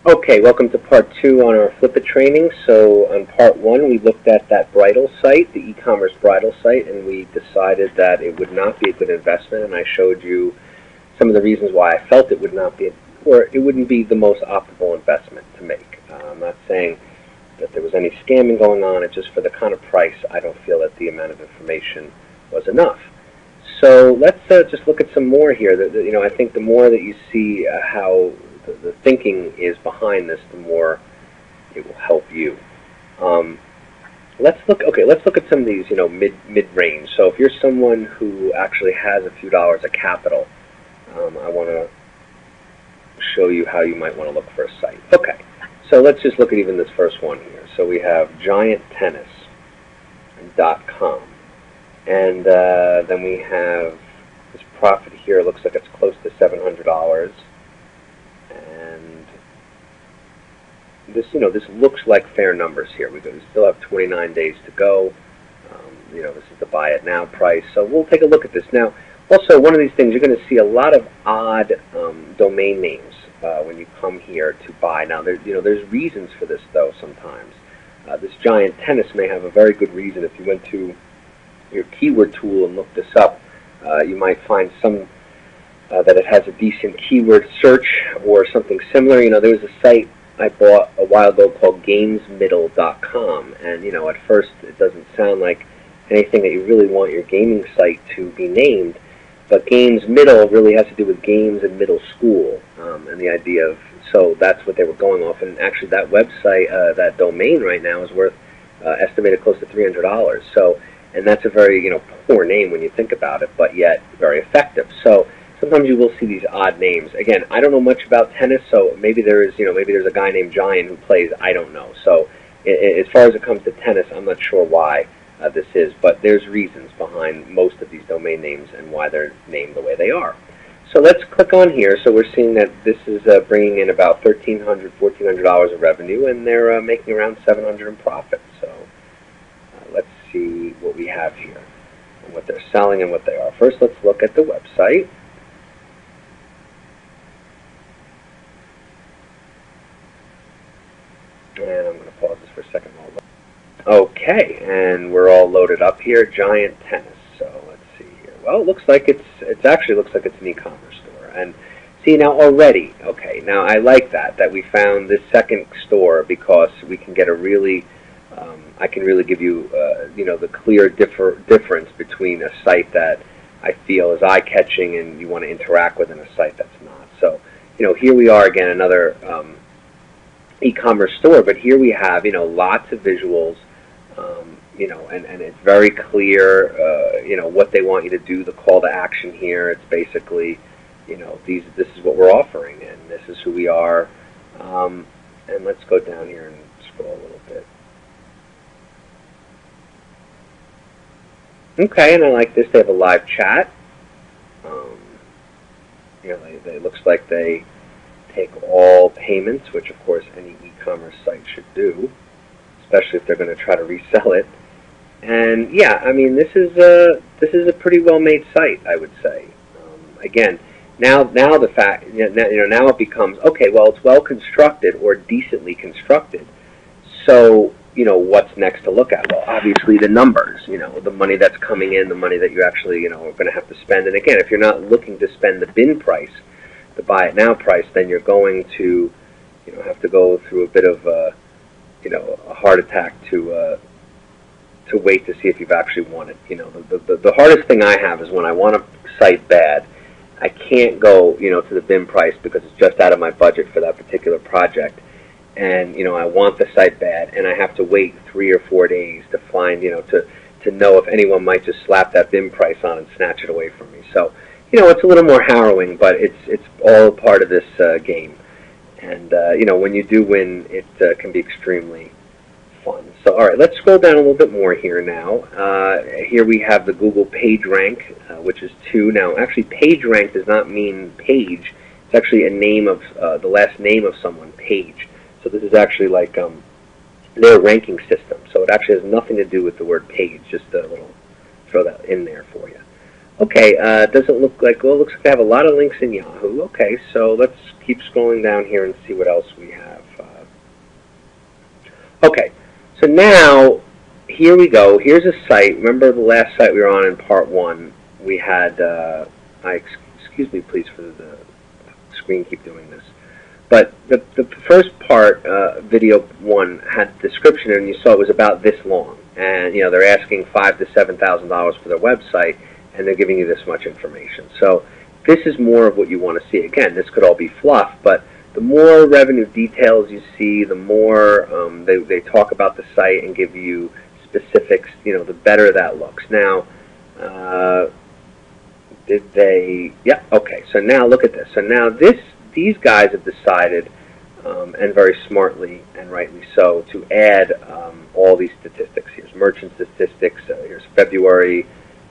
Okay, welcome to part 2 on our Flippa training. So on part 1 we looked at that bridal site, the e-commerce bridal site, and we decided that it would not be a good investment, and I showed you some of the reasons why I felt it would not be, or it wouldn't be the most optimal investment to make. I'm not saying that there was any scamming going on, it's just for the kind of price I don't feel that the amount of information was enough. So let's just look at some more here. I think the more that you see how the thinking is behind this, the more it will help you. Let's look at some of these, mid-range. So if you're someone who actually has a few dollars of capital, I want to show you how you might want to look for a site. Okay, so let's just look at even this first one here. So we have gianttennis.com, and then we have this profit here. It looks like it's close to $700. And this looks like fair numbers here. We still have 29 days to go. This is the buy it now price. So we'll take a look at this now. Also, one of these things, you're going to see a lot of odd domain names when you come here to buy. Now, there's reasons for this though. Sometimes this Giant Tennis may have a very good reason. If you went to your keyword tool and looked this up, you might find some. That it has a decent keyword search or something similar. There was a site I bought a while ago called gamesmiddle.com, and at first it doesn't sound like anything that you really want your gaming site to be named, but Games Middle really has to do with games in middle school, and the idea of, so that's what they were going off, and actually that website, that domain right now is worth estimated close to $300. So, and that's a very poor name when you think about it, but yet very effective. So sometimes you will see these odd names. Again, I don't know much about tennis, so maybe there's a guy named Giant who plays. I don't know. So, as far as it comes to tennis, I'm not sure why this is, but there's reasons behind most of these domain names and why they're named the way they are. So let's click on here. So we're seeing that this is bringing in about $1,300, $1,400 of revenue, and they're making around $700 in profit. So let's see what we have here and what they're selling and what they are. First, let's look at the website. And I'm going to pause this for a second. Okay, and we're all loaded up here. Giant Tennis. So let's see here. Well, it looks like it actually looks like it's an e-commerce store. And see now already. Okay, now I like that we found this second store, because we can get a really, I can really give you, the clear difference between a site that I feel is eye-catching and you want to interact with, and a site that's not. So, here we are again, another e-commerce store, but here we have lots of visuals, and it's very clear what they want you to do. The call to action here, it's basically this is what we're offering, and this is who we are. And let's go down here and scroll a little bit. Okay, and I like this. They have a live chat. It looks like they take all payments, which of course any e-commerce site should do, especially if they're going to try to resell it. And yeah, I mean, this is a pretty well-made site, I would say. Again, now the fact, now it becomes, okay, well, it's well constructed or decently constructed. So what's next to look at? Well, obviously the numbers, the money that's coming in, the money that you actually are going to have to spend. And again, if you're not looking to spend the bin price, the buy it now price, then you're going to have to go through a bit of a heart attack to wait to see if you've actually won it. The hardest thing I have is when I want a site bad, I can't go to the bin price because it's just out of my budget for that particular project, and I want the site bad, and I have to wait 3 or 4 days to find to know if anyone might just slap that bin price on and snatch it away from me. So it's a little more harrowing, but it's all part of this game. And when you do win, it can be extremely fun. So all right, let's scroll down a little bit more here now. Here we have the Google PageRank, which is 2. Now, actually, PageRank does not mean page. It's actually a name of the last name of someone, Page. So this is actually like their ranking system. So it actually has nothing to do with the word page. Just a little, throw that in there for you. Okay, doesn't look like, well, it looks like I have a lot of links in Yahoo. Okay, so let's keep scrolling down here and see what else we have. Okay, so now, here we go. Here's a site. Remember the last site we were on in part one? We had, excuse me please for the screen keep doing this. But the first part, video one, had the description, and you saw it was about this long. And, you know, they're asking $5,000 to $7,000 for their website, and they're giving you this much information. So this is more of what you want to see. Again, this could all be fluff, but the more revenue details you see, the more they talk about the site and give you specifics, you know, the better that looks. Now, did they, yeah, okay, so now look at this. So now these guys have decided, and very smartly and rightly so, to add all these statistics. Here's merchant statistics, here's February,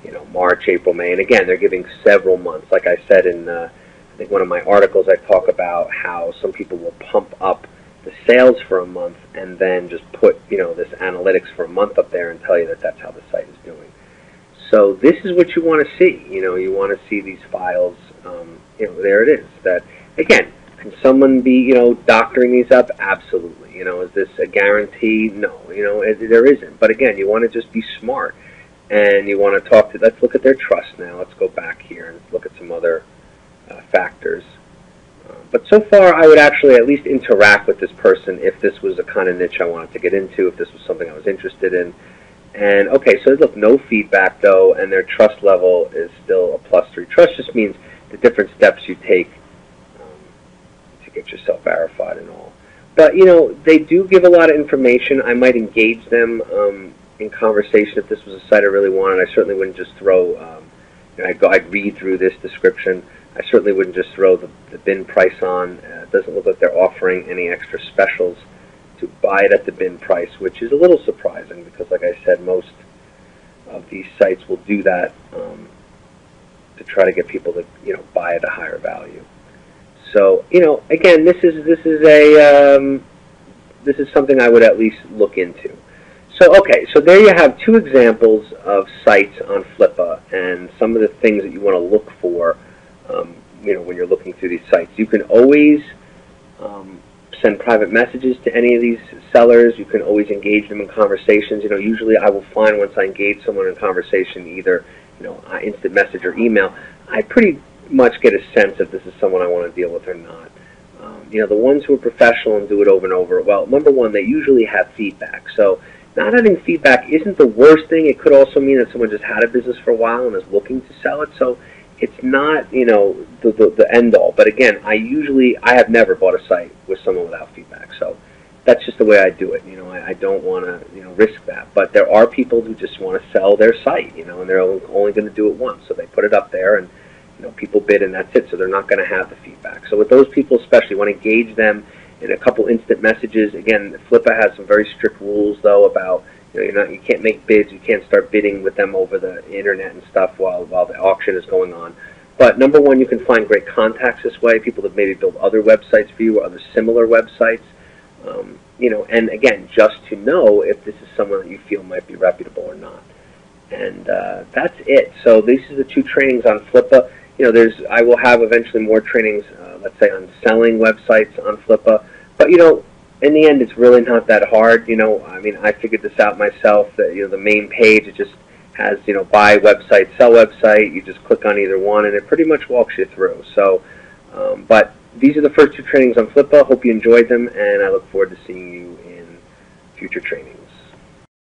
you know, March, April, May, and again, they're giving several months. Like I said in, I think one of my articles, I talk about how some people will pump up the sales for a month and then just put, you know, this analytics for a month up there and tell you that that's how the site is doing. So this is what you want to see. You know, you want to see these files, you know, there it is. That, again, can someone be, you know, doctoring these up? Absolutely. You know, is this a guarantee? No. You know, there isn't. But again, you want to just be smart. And you want to talk to, let's look at their trust now. Let's go back here and look at some other factors. But so far, I would actually at least interact with this person if this was a kind of niche I wanted to get into, if this was something I was interested in. And, okay, so look, no feedback, though, and their trust level is still a +3. Trust just means the different steps you take to get yourself verified and all. But, you know, they do give a lot of information. I might engage them in conversation if this was a site I really wanted. I certainly wouldn't just throw, you know, I'd read through this description. I certainly wouldn't just throw the bin price on. It doesn't look like they're offering any extra specials to buy it at the bin price, which is a little surprising because, like I said, most of these sites will do that to try to get people to, you know, buy at a higher value. So, you know, again, this is something I would at least look into. So, okay, so there you have two examples of sites on Flippa and some of the things that you want to look for, you know, when you're looking through these sites. You can always send private messages to any of these sellers. You can always engage them in conversations. You know, usually I will find once I engage someone in conversation, either, you know, instant message or email, I pretty much get a sense if this is someone I want to deal with or not. You know, the ones who are professional and do it over and over, well, number one, they usually have feedback. So not having feedback isn't the worst thing. It could also mean that someone just had a business for a while and is looking to sell it. So it's not, you know, the end all. But again, I have never bought a site with someone without feedback. So that's just the way I do it. You know, I don't want to, you know, risk that. But there are people who just want to sell their site, you know, and they're only going to do it once. So they put it up there and, you know, people bid and that's it. So they're not going to have the feedback. So with those people especially, you want to engage them in a couple instant messages. Again, Flippa has some very strict rules, though, about, you know, you can't make bids, you can't start bidding with them over the internet and stuff while the auction is going on. But number one, you can find great contacts this way, people that maybe build other websites for you or other similar websites. You know, and again, just to know if this is someone that you feel might be reputable or not. And that's it. So these are the two trainings on Flippa. You know, I will have eventually more trainings, let's say, on selling websites on Flippa. But, you know, in the end, it's really not that hard. You know, I mean, I figured this out myself, that, you know, the main page, it just has, you know, buy website, sell website. You just click on either one, and it pretty much walks you through. So, but these are the first two trainings on Flippa. Hope you enjoyed them, and I look forward to seeing you in future trainings.